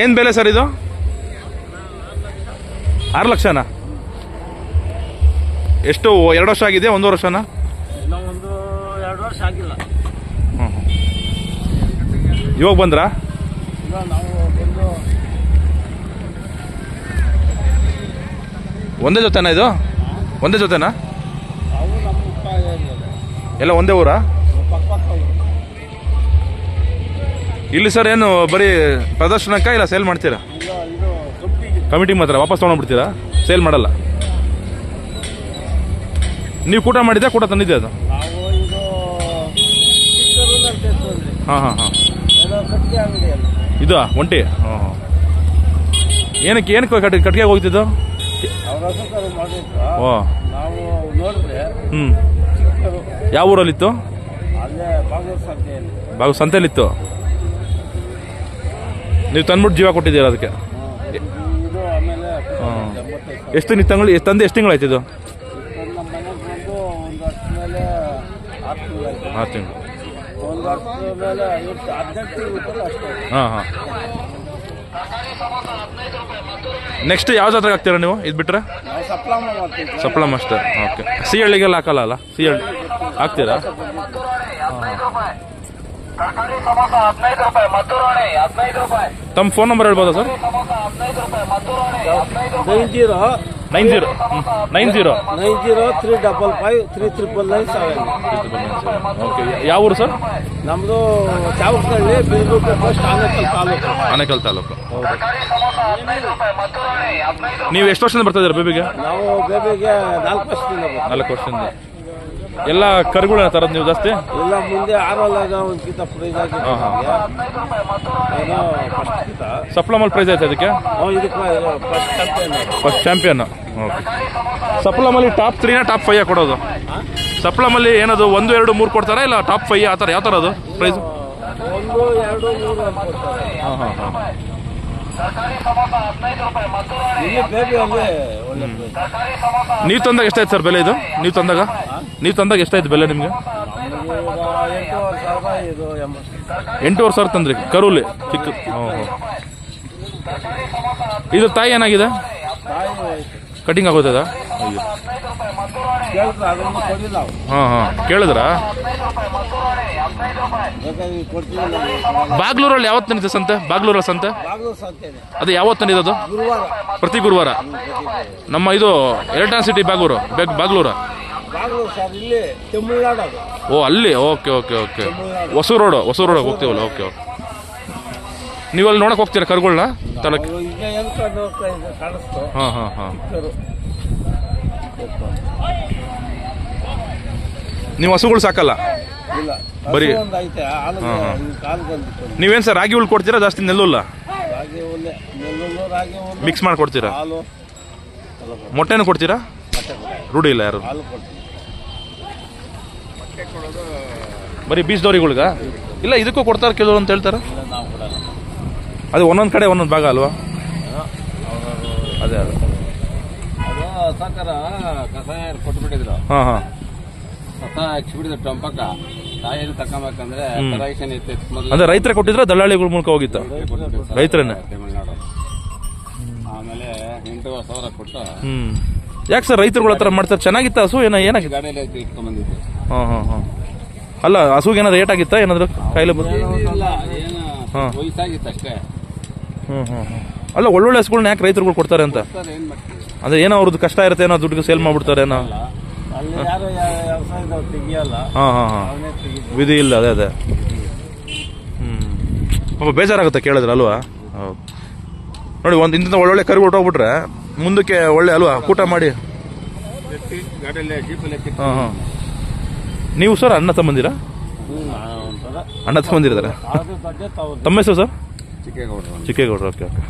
ಏನು ಬೆಲೆ ಸರ್ ಇದು? 6 ಲಕ್ಷನಾ? ಎಷ್ಟು 2 ವರ್ಷ ಆಗಿದೆ? 1 ವರ್ಷನಾ? ಒಂದು 2 ವರ್ಷ ಆಗಿಲ್ಲ. ಇವಾಗ ಬಂದ್ರಾ? ನಾವು ಬಂದು ಒಂದೇ ಜೊತೆನಾ ಇದು? ಒಂದೇ ಜೊತೆನಾ? ಎಲ್ಲ ಒಂದೇ ಊರಾ? ಇಲ್ಲಿ ಸರ್ ಏನು ಬರೀ ಪ್ರದರ್ಶನಕ್ಕ ಇಲ್ಲ ಸೇಲ್ ಮಾಡ್ತೀರಾ? ಕಮಿಟಿಗೆ ಮಾತ್ರ ವಾಪಸ್ ತೊಗೊಂಡ್ಬಿಡ್ತೀರಾ? ಸೇಲ್ ಮಾಡಲ್ಲ? ನೀವು ಕೂಟ ಮಾಡಿದ್ದೆ ಕೂಟ ತಂದಿದ್ದೆ ಅದು? ಹಾಂ ಹಾಂ ಹಾಂ. ಇದು ಒಂಟಿ? ಹಾಂ ಹಾಂ. ಏನಕ್ಕೆ ಕಟ್ಗೆ ಹೋಗ್ತಿದ್ದು? ಓ ಹ್ಞೂ. ಯಾವ ಊರಲ್ಲಿತ್ತು? ಬಾಗು ಸಂತೆಯಲ್ಲಿತ್ತು. ನೀವು ತಂದ್ಬಿಟ್ಟು ಜೀವ ಕೊಟ್ಟಿದ್ದೀರಾ ಅದಕ್ಕೆ? ಹಾಂ. ಎಷ್ಟು ನೀವು ತಂದು ಎಷ್ಟು ತಿಂಗಳು ಆಯ್ತು ಇದು? 6 ತಿಂಗಳು. ಹಾಂ ಹಾಂ. ನೆಕ್ಸ್ಟ್ ಯಾವ ಜಾತ್ರೆಗೆ ಹಾಕ್ತೀರಾ ನೀವು ಇದು ಬಿಟ್ರೆ? ಸಪ್ಲಮ್ ಅಷ್ಟೇ. ಓಕೆ. ಸಿಹಳ್ಳಿಗೆಲ್ಲ ಹಾಕಲ್ಲ ಅಲ್ಲ? ಸಿಹಳ್ಳಿ ಹಾಕ್ತೀರಾ? ತಮ್ಮ ಫೋನ್ ನಂಬರ್ ಹೇಳ್ಬೋದಾ ಸರ್? 909035539997. ಓಕೆ. ಯಾವ ಊರು ಸರ್? ನಮ್ದು ಚಾವಕಹಳ್ಳಿ, ಬಿಲ್ಗುಡ್ಡೆ ಪೋಸ್ಟ್, ಆನೇಕಲ್ ತಾಲೂಕು. ನೀವು ಎಷ್ಟು ವರ್ಷದಿಂದ ಬರ್ತಾ ಇದ್ದೀರಾ ಬೇಬಿಗೆ? ನಾವು ಬೇಬಿಗೆ 4 ವರ್ಷದಿಂದ. 4 ವರ್ಷದಿಂದ. ಎಲ್ಲ ಕರುಗಳನ್ನ ತರೋದು ನೀವು ಜಾಸ್ತಿ? ಇಲ್ಲ, ಮುಂದೆ ಆರೋಲಾಗ ಒಂದ್ಕಿಂತ ಪ್ರೈಸ್ ಆಗಿದೆ. ಸಪ್ಲಮಲ್ ಪ್ರೈಸ್ ಆಯ್ತು ಅದಕ್ಕೆ? First champion. ಓಕೆ. ಸಪ್ಲಮಲ್ಲಿ ಟಾಪ್ 3 ಟಾಪ್ 5 ಕೊಡೋದು? ಸಪ್ಲಮಲ್ಲಿ ಏನದು 1, 2, 3 ಕೊಡ್ತಾರಾ ಇಲ್ಲ ಟಾಪ್ 5 ಆ ಥರ? ಯಾವ ಥರ ಅದು ಪ್ರೈಸ್? 1, 2, 3 ಹಾಂ ಹಾಂ ಹಾಂ. ನೀವು ತಂದಾಗ ಎಷ್ಟಾಯ್ತು ಸರ್ ಬೆಲೆ ಇದು? ನೀವು ತಂದಾಗ ಎಷ್ಟಾಯ್ತು ಬೆಲೆ ನಿಮಗೆ? 8,500 ತಂದ್ರಿ ಕರುಲಿ ಚಿಕ್ಕ? ಇದು ತಾಯಿ ಏನಾಗಿದೆ? ಕಟಿಂಗ್ ಆಗೋತದ? ಹಾಂ ಹಾಂ. ಕೇಳಿದ್ರಾ? ಬಾಗ್ಲೂರಲ್ಲಿ ಯಾವತ್ತು ನಡೀತದೆ ಸಂತೆ? ಬಾಗ್ಲೂರಲ್ಲಿ ಸಂತೆ ಅದು ಯಾವತ್ತು ನಡೀತದು? ಪ್ರತಿ ಗುರುವಾರ. ನಮ್ಮ ಇದು ಎಲೆಕ್ಟ್ರಾನ್ ಸಿಟಿ ಬಾಗ್ಲೂರ? ಓ ಅಲ್ಲಿ. Okay okay okay. Hosur road ಹೋಗ್ತೀವಲ್ಲ? Okay okay. ನೀವು ಅಲ್ಲಿ ನೋಡಕ್ ಹೋಗ್ತೀರಾ ಕರುಗಳನ್ನ ತಲಕ್ಕೆ? ಹಾಂ ಹಾಂ ಹಾಂ. ನೀವು ಹಸುಗಳು ಸಾಕಲ್ಲ ಬರೀ? ನೀವೇನು ಸರ್ ರಾಗಿ ಹುಲ್ ಕೊಡ್ತೀರಾ ಜಾಸ್ತಿ? ನೆಲ್ಲುಲ್ಲ ಮಿಕ್ಸ್ ಮಾಡಿ ಕೊಡ್ತೀರಾ? ಮೊಟ್ಟೆನೂ ಕೊಡ್ತೀರಾ? ರೂಢಿ ಇಲ್ಲ ಯಾರು? ಬರೀ ಬೀಜದವ್ರಿಗಳ್ಗ? ಇಲ್ಲ ಇದಕ್ಕೂ ಕೊಡ್ತಾರೆ ಕೆಲವರು ಅಂತ ಹೇಳ್ತಾರೆ. ಅದು ಒಂದೊಂದು ಕಡೆ ಒಂದೊಂದು ಭಾಗ ಅಲ್ವಾ? ಅದೇ ಸಾಕಾರ ಕಷಾಯ ಕೊಟ್ಬಿಟ್ಟಿದ್ರು. ಹಾಂ ಹಾಂ. ಕಸ ಹಾಕ್ಬಿಟ್ಟಿದ್ರು ಟೊಂಪಕ್ಕ. ತಾಯಿಯಲ್ಲಿ ತಕೊಂಬೇಕಂದ್ರೆ ಅಂದ್ರೆ ರೈತರೇ ಕೊಟ್ಟಿದ್ರೆ ದಳ್ಳಾಳಿಗಳ ಮೂಲಕ ಹೋಗಿತ್ತು? ರೈತರನ್ನೇ? ತಮಿಳ್ನಾಡು. ಆಮೇಲೆ 8,000 ಕೊಟ್ಟು. ಯಾಕೆ ಸರ್ ರೈತರುಗಳ ಹತ್ರ ಮಾಡ್ತಾರೆ? ಚೆನ್ನಾಗಿತ್ತ ಹಸು? ಏನಾಗಿತ್ತು? ಗಾಡಿಯಲ್ಲಿ ಇಟ್ಕೊಂಡ್ ಬಂದಿತ್ತು. ಹಾಂ ಹಾಂ ಹಾಂ. ಅಲ್ಲ ಹಸುಗೆ ಏನಾದ್ರು ರೇಟ್ ಆಗಿತ್ತಾ? ಏನಾದ್ರು ಕಾಯಿಲೆ ವಯಸ್ಸಾಗಿತ್ತು ಅಷ್ಟೇ. ಅಲ್ಲ ಒಳ್ಳೊಳ್ಳೆ ಹಸುಗಳನ್ನ ಯಾಕೆ ರೈತರುಗಳು ಕೊಡ್ತಾರೆ ಅಂತ? ಅಂದ್ರೆ ಏನೋ ಅವ್ರದ್ದು ಕಷ್ಟ ಇರುತ್ತೆ, ಏನೋ ದುಡ್ಡಿಗೆ ಸೇಲ್ ಮಾಡ್ಬಿಡ್ತಾರೆ ಏನೋ. ಹಾಂ ಹಾಂ ಹಾಂ. ವಿಧಿ ಇಲ್ಲ. ಅದೇ ಪಾಪ ಬೇಜಾರಾಗುತ್ತೆ ಕೇಳಿದ್ರೆ ಅಲ್ವಾ? ಹೌದು ನೋಡಿ, ಒಂದು ಇಂಥ ಒಳ್ಳೊಳ್ಳೆ ಕರು ಹೊಟ್ಟೋಗ್ಬಿಟ್ರೆ ಮುಂದಕ್ಕೆ ಒಳ್ಳೆ ಅಲ್ವಾ ಕೂಟ ಮಾಡಿ. ಹಾಂ ಹಾಂ. ನೀವು ಸರ್ ಅಣ್ಣ ತಮ್ಮಂದಿರಾ? ಅಣ್ಣ ತಮ್ಮಂದಿರಿದ್ದಾರೆ. ತಮ್ಮ ಹೆಸರು ಸರ್? ಚಿಕ್ಕೇಗೌಡರು. ಚಿಕ್ಕೇಗೌಡರು. Okay okay.